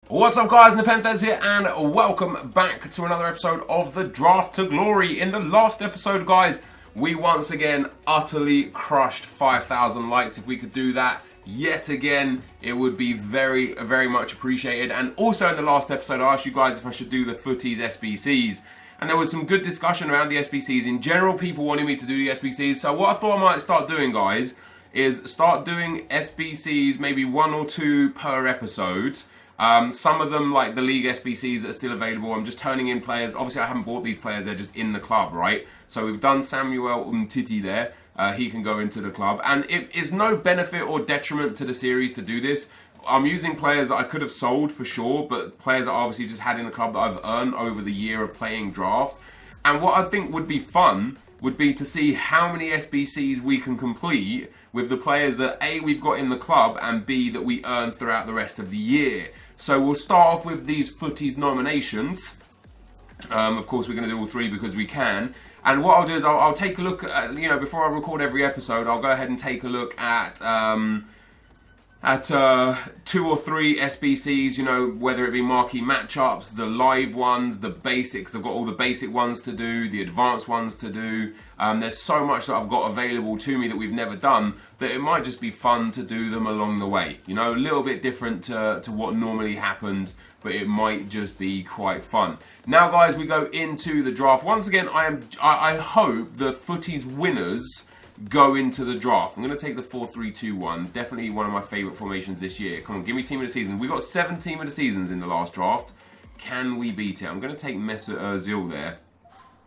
What's up guys, NepentheZ here and welcome back to another episode of the Draft to Glory. In the last episode guys, we once again utterly crushed 5,000 likes. If we could do that yet again, it would be very much appreciated. And also in the last episode I asked you guys if I should do the FUTTIES SBCs. And there was some good discussion around the SBCs. In general, people wanted me to do the SBCs. So what I thought I might start doing guys, is start doing SBCs, maybe 1 or 2 per episode. Some of them, like the league SBCs that are still available, I'm just turning in players. Obviously, I haven't bought these players, they're just in the club, right? So we've done Samuel Umtiti there. He can go into the club. And it is no benefit or detriment to the series to do this. I'm using players that I could have sold for sure, but players that I obviously just had in the club that I've earned over the year of playing draft. And what I think would be fun would be to see how many SBCs we can complete with the players that A, we've got in the club, and B, that we earn throughout the rest of the year. So we'll start off with these FUTTIES nominations. Of course, we're going to do all 3 because we can. And what I'll do is I'll take a look at, before I record every episode, I'll go ahead and take a look at 2 or 3 SBCs, whether it be marquee matchups, the live ones, the basics. I've got all the basic ones to do, the advanced ones to do. There's so much that I've got available to me that we've never done that it might just be fun to do them along the way. A little bit different to what normally happens, but it might just be quite fun. Now, guys, we go into the draft. Once again, I hope the FUTTIES winners go into the draft. I'm going to take the 4-3-2-1. Definitely one of my favourite formations this year. Come on, give me team of the season. We got 7 team of the seasons in the last draft. Can we beat it? I'm going to take Mesut Ozil there.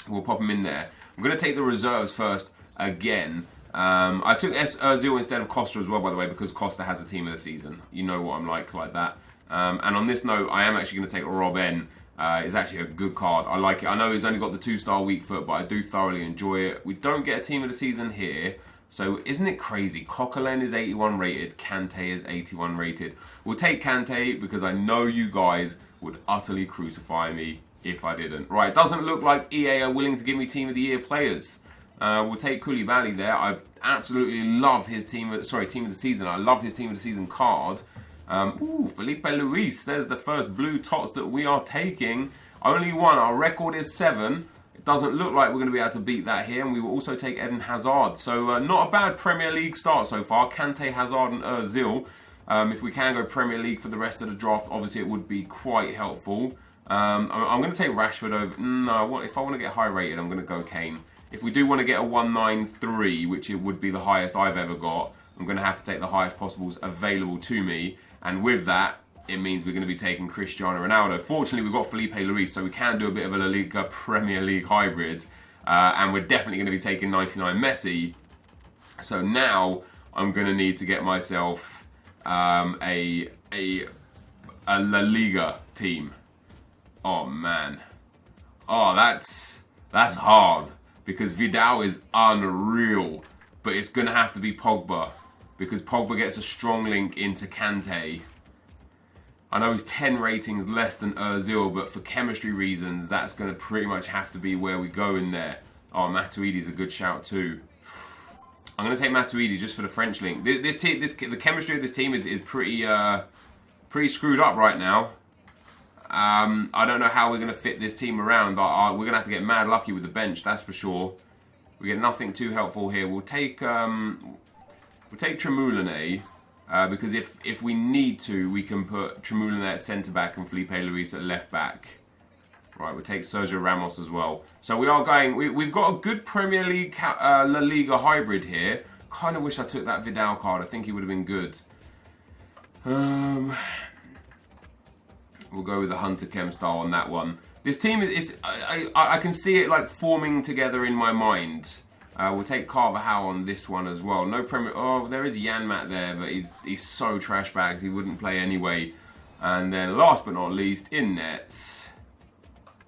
We'll pop him in there. I'm going to take the reserves first again. I took Ozil instead of Costa as well, by the way, because Costa has a team of the season. You know what I'm like that. And on this note, I am actually going to take Rob N. It's actually a good card. I like it. I know he's only got the 2-star weak foot, but I do thoroughly enjoy it. We don't get a team of the season here. So isn't it crazy? Coquelin is 81 rated. Kante is 81 rated. We'll take Kante because I know you guys would utterly crucify me if I didn't. Right, doesn't look like EA are willing to give me team of the year players. We'll take Koulibaly there. I've absolutely love his team of the season. I love his team of the season card. Felipe Luis, there's the first blue tots that we are taking. Only 1, our record is 7. It doesn't look like we're going to be able to beat that here, and we will also take Eden Hazard. So not a bad Premier League start so far. Kante, Hazard and Ozil. If we can go Premier League for the rest of the draft, obviously it would be quite helpful. I'm going to take Rashford over. No, if I want to get high rated, I'm going to go Kane. If we do want to get a 193, which it would be the highest I've ever got, I'm going to have to take the highest possibles available to me. And with that, it means we're going to be taking Cristiano Ronaldo. Fortunately, we've got Felipe Luis, so we can do a bit of a La Liga Premier League hybrid. And we're definitely going to be taking 99 Messi. So now I'm going to need to get myself a La Liga team. Oh, man. Oh, that's hard. Because Vidal is unreal. But it's going to have to be Pogba. Because Pogba gets a strong link into Kante. I know he's 10 ratings less than Ozil, but for chemistry reasons, that's going to pretty much have to be where we go in there. Oh, Matuidi's a good shout too. I'm going to take Matuidi just for the French link. The chemistry of this team is pretty screwed up right now. I don't know how we're going to fit this team around. We're going to have to get mad lucky with the bench, that's for sure. We get nothing too helpful here. We'll take Tremoulinet, because if we need to, we can put Tremoulinet at centre-back and Felipe Luis at left-back. Right, we'll take Sergio Ramos as well. So we are going... We've got a good Premier League La Liga hybrid here. Kind of wish I took that Vidal card. I think he would have been good. We'll go with the Hunter Chem style on that one. This team is... I can see it like forming together in my mind. We'll take Carvajal on this one as well. No Premier... Oh, there is Janmat there, but he's so trash bags. He wouldn't play anyway. And then last but not least, in nets.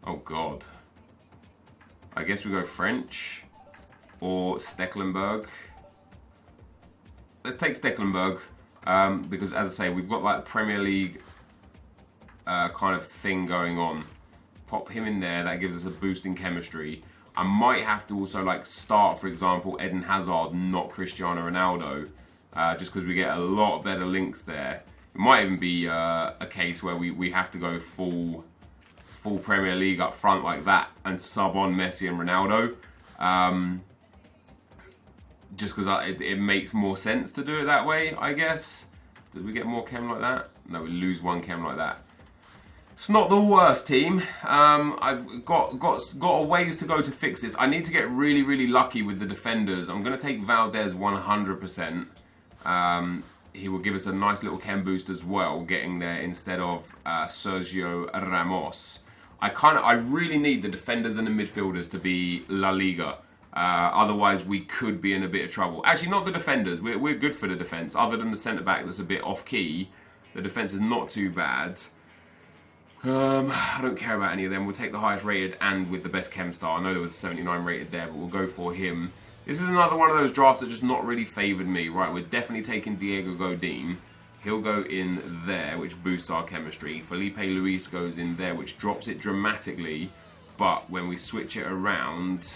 Oh, God. I guess we go French or Stecklenburg. Let's take Stecklenburg because, as I say, we've got like Premier League kind of thing going on. Pop him in there. That gives us a boost in chemistry. I might have to also like start, for example, Eden Hazard, not Cristiano Ronaldo, just because we get a lot better links there. It might even be a case where we have to go full Premier League up front like that and sub on Messi and Ronaldo. Just because it makes more sense to do it that way, I guess. Did we get more chem like that? No, we lose 1 chem like that. It's not the worst team. I've got a ways to go to fix this. I need to get really lucky with the defenders. I'm going to take Valdez 100%. He will give us a nice little chem boost as well, getting there instead of Sergio Ramos. I really need the defenders and the midfielders to be La Liga. Otherwise, we could be in a bit of trouble. Actually, not the defenders. We're good for the defence. Other than the centre-back that's a bit off-key, the defence is not too bad. I don't care about any of them. We'll take the highest rated and with the best chem star. I know there was a 79 rated there, but we'll go for him. This is another one of those drafts that just not really favoured me. Right, we're definitely taking Diego Godin. He'll go in there, which boosts our chemistry. Felipe Luis goes in there, which drops it dramatically. But when we switch it around,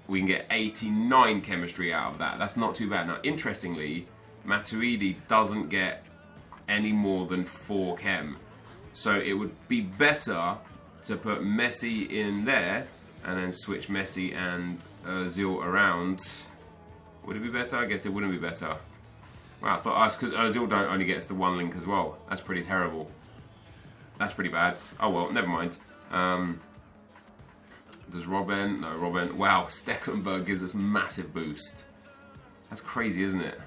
we can get 89 chemistry out of that. That's not too bad. Now, interestingly, Matuidi doesn't get any more than 4 chem. So it would be better to put Messi in there and then switch Messi and Ozil around. Would it be better? I guess it wouldn't be better. Wow, I thought us, because Ozil only gets the 1 link as well. That's pretty terrible. That's pretty bad. Oh well, never mind. Does Robben? No, Robben. Wow, Stecklenburg gives us massive boost. That's crazy, isn't it?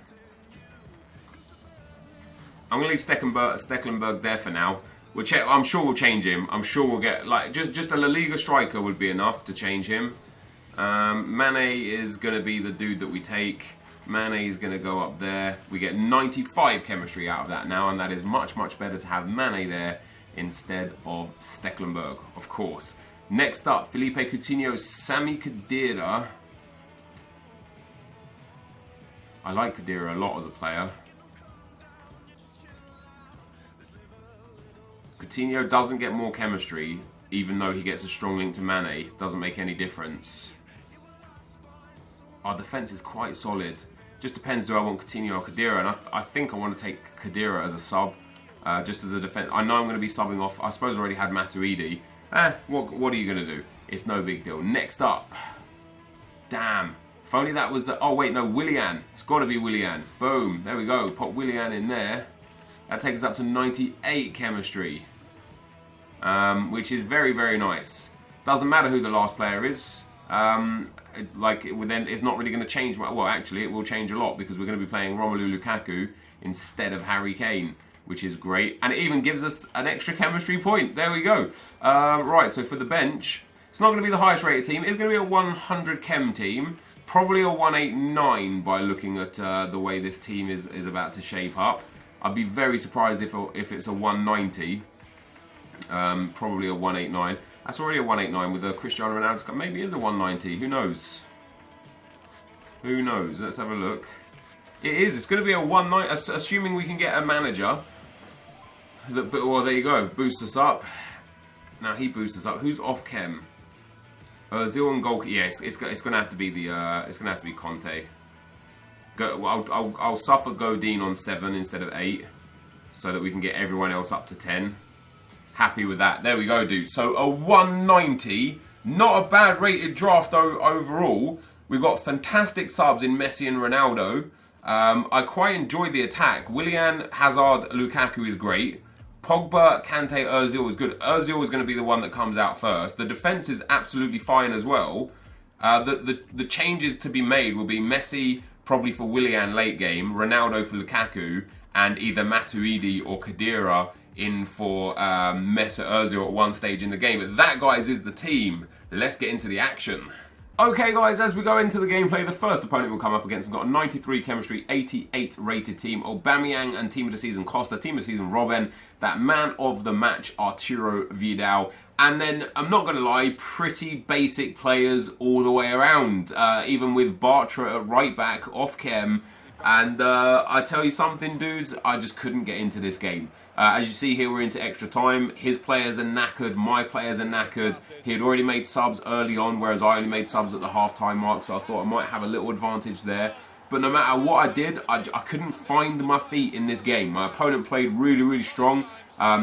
I'm going to leave Stecklenburg there for now. I'm sure we'll change him. I'm sure we'll get, like, just a La Liga striker would be enough to change him. Mane is going to be the dude that we take. Mane is going to go up there. We get 95 chemistry out of that now, and that is much better to have Mane there instead of Stecklenburg, of course. Next up, Felipe Coutinho, Sami Khedira. I like Khedira a lot as a player. Coutinho doesn't get more chemistry, even though he gets a strong link to Mane. Doesn't make any difference. Our defence is quite solid. Just depends, do I want Coutinho or Khedira? And I think I want to take Khedira as a sub, just as a defence. I know I'm going to be subbing off. I suppose I already had Matuidi. What are you going to do? It's no big deal. Next up. Damn. If only that was the... Oh, wait, no, Willian. It's got to be Willian. Boom. There we go. Pop Willian in there. That takes us up to 98 chemistry. Which is very nice. Doesn't matter who the last player is. Then it's not really going to change. Well, actually, it will change a lot because we're going to be playing Romelu Lukaku instead of Harry Kane, which is great. And it even gives us an extra chemistry point. There we go. Right, so for the bench, it's not going to be the highest rated team. It's going to be a 100 chem team. Probably a 189 by looking at the way this team is about to shape up. I'd be very surprised if it's a 190. Probably a 189. That's already a 189 with a Cristiano Ronaldo. Maybe it is a 190. Who knows? Who knows? Let's have a look. It is. It's going to be a 190. Assuming we can get a manager. Well, there you go. Boost us up. Now he boosts us up. Who's off chem? Ozil and goal. Yes, it's going to have to be the. It's going to have to be Conte. I'll suffer Godin on 7 instead of 8, so that we can get everyone else up to 10. Happy with that. There we go, dude. So a 190. Not a bad rated draft though overall. We've got fantastic subs in Messi and Ronaldo. I quite enjoyed the attack. Willian, Hazard, Lukaku is great. Pogba, Kante, Ozil is good. Ozil is going to be the one that comes out first. The defence is absolutely fine as well. The changes to be made will be Messi probably for Willian late game, Ronaldo for Lukaku, and either Matuidi or Khedira in for Messi Ozil at one stage in the game. But that, guys, is the team. Let's get into the action. Okay, guys, as we go into the gameplay, the first opponent we'll come up against has got a 93 chemistry, 88 rated team. Aubameyang and team of the season Costa, team of the season Robben, that man of the match Arturo Vidal. And then, I'm not going to lie, pretty basic players all the way around. Even with Bartra at right back, off chem. And I tell you something, dudes, I just couldn't get into this game. As you see here, we're into extra time. His players are knackered, my players are knackered. He had already made subs early on, whereas I only made subs at the half-time mark, so I thought I might have a little advantage there. but no matter what I did, I couldn't find my feet in this game. My opponent played really, really strong.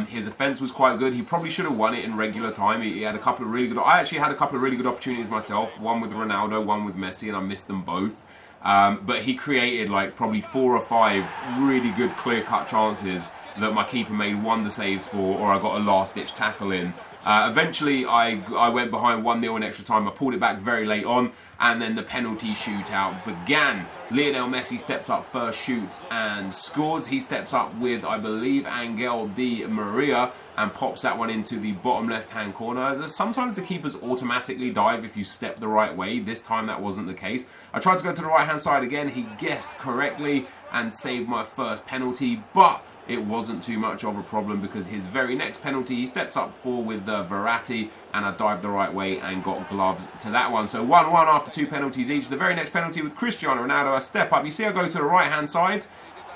His offense was quite good. He probably should have won it in regular time. He had a couple of really good... I actually had a couple of really good opportunities myself. One with Ronaldo, one with Messi, and I missed them both. But he created like probably 4 or 5 really good clear-cut chances that my keeper made wonder saves for, or I got a last-ditch tackle in. Eventually, I went behind 1-0 in extra time. I pulled it back very late on, and then the penalty shootout began. Lionel Messi steps up first, shoots and scores. He steps up with, I believe, Angel Di Maria, and pops that one into the bottom left-hand corner. Sometimes the keepers automatically dive if you step the right way. This time that wasn't the case. I tried to go to the right-hand side again. He guessed correctly and saved my first penalty, but it wasn't too much of a problem because his very next penalty he steps up for with Verratti, and I dived the right way and got gloves to that one. So 1-1 after 2 penalties each. The very next penalty with Cristiano Ronaldo, I step up. You see I go to the right-hand side.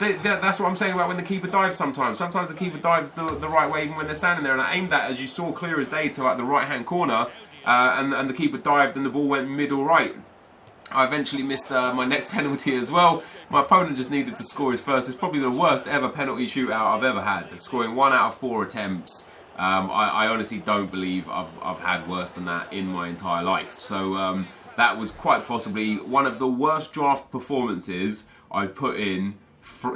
That's what I'm saying about when the keeper dives sometimes. Sometimes the keeper dives the right way even when they're standing there, and I aimed that, as you saw clear as day, to like the right-hand corner, and the keeper dived and the ball went middle right. I eventually missed my next penalty as well. My opponent just needed to score his first. It's probably the worst ever penalty shootout I've ever had. Scoring 1 out of 4 attempts. I honestly don't believe I've had worse than that in my entire life. So that was quite possibly one of the worst draft performances I've put in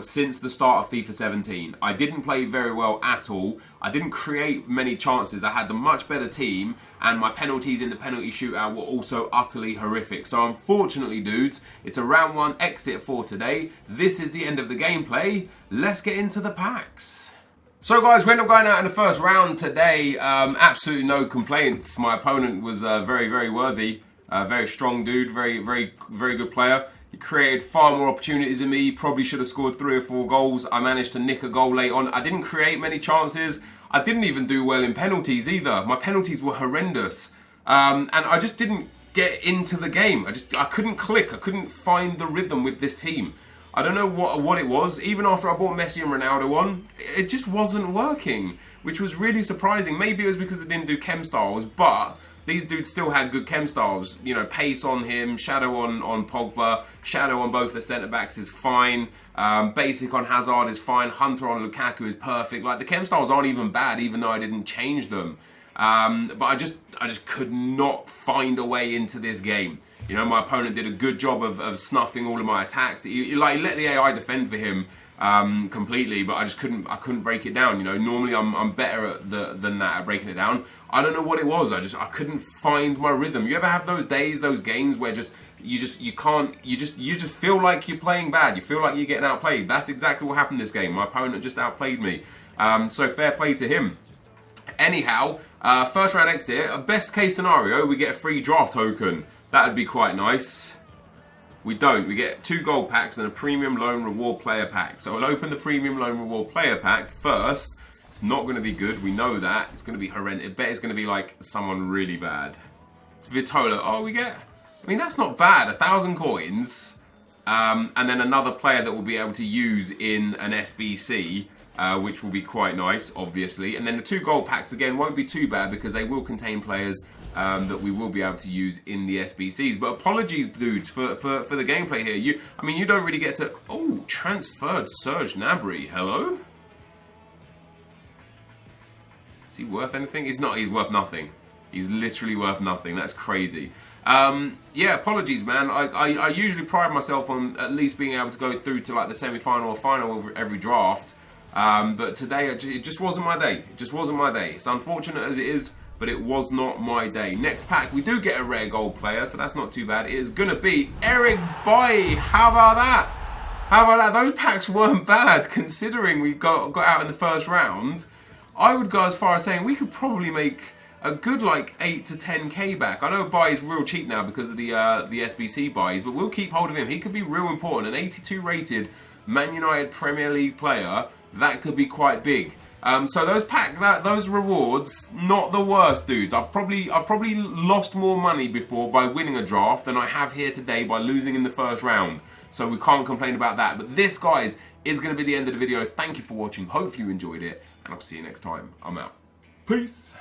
since the start of FIFA 17. I didn't play very well at all. I didn't create many chances. I had the much better team, and my penalties in the penalty shootout were also utterly horrific. So unfortunately, dudes, it's a round 1 exit for today. This is the end of the gameplay. Let's get into the packs. So guys, we ended up going out in the first round today. Absolutely no complaints. My opponent was very, very worthy. Very strong dude, very, very, very good player. He created far more opportunities than me. Probably should have scored 3 or 4 goals. I managed to nick a goal late on. I didn't create many chances. I didn't even do well in penalties either. My penalties were horrendous. And I just didn't get into the game. I couldn't click. I couldn't find the rhythm with this team. I don't know what it was. Even after I brought Messi and Ronaldo on, it just wasn't working, which was really surprising. Maybe it was because it didn't do chem styles, but these dudes still had good chem styles. You know, pace on him, shadow on Pogba, shadow on both the centre-backs is fine. Basic on Hazard is fine. Hunter on Lukaku is perfect. Like, the chem styles aren't even bad, even though I didn't change them. But I just could not find a way into this game. You know, my opponent did a good job of snuffing all of my attacks. He let the AI defend for him completely, but I couldn't break it down. You know, normally I'm better than that at breaking it down. I don't know what it was. I couldn't find my rhythm. You ever have those days, those games where you just feel like you're playing bad. You feel like you're getting outplayed. That's exactly what happened this game. My opponent just outplayed me. So fair play to him. Anyhow, first round exit. Best case scenario, we get a free draft token. That'd be quite nice. We don't. We get 2 gold packs and a premium loan reward player pack. So I'll open the premium loan reward player pack first. It's not going to be good. We know that. It's going to be horrendous. I bet it's going to be like someone really bad. It's Vitola. Oh, we get... I mean, that's not bad. 1,000 coins. And then another player that we'll be able to use in an SBC, which will be quite nice, obviously. And then the 2 gold packs, again, won't be too bad because they will contain players that we will be able to use in the SBCs. But apologies, dudes, for the gameplay here. I mean, you don't really get to... Oh, transferred Serge Gnabry. Hello? Is he worth anything? He's not. He's worth nothing. He's literally worth nothing. That's crazy. Yeah, apologies, man. I usually pride myself on at least being able to go through to like the semi-final or final of every draft. But today, it just wasn't my day. It just wasn't my day. It's unfortunate as it is, but it was not my day. Next pack, we do get a rare gold player, so that's not too bad. It is going to be Eric Bailly. How about that? How about that? Those packs weren't bad, considering we got out in the first round. I would go as far as saying we could probably make a good like 8 to 10k back. I know Bailly's real cheap now because of the SBC buys, but we'll keep hold of him. He could be real important. An 82 rated Man United Premier League player, that could be quite big. So those rewards, not the worst, dudes. I've probably lost more money before by winning a draft than I have here today by losing in the first round. So we can't complain about that. But this, guys, is going to be the end of the video. Thank you for watching. Hopefully you enjoyed it, and I'll see you next time. I'm out. Peace.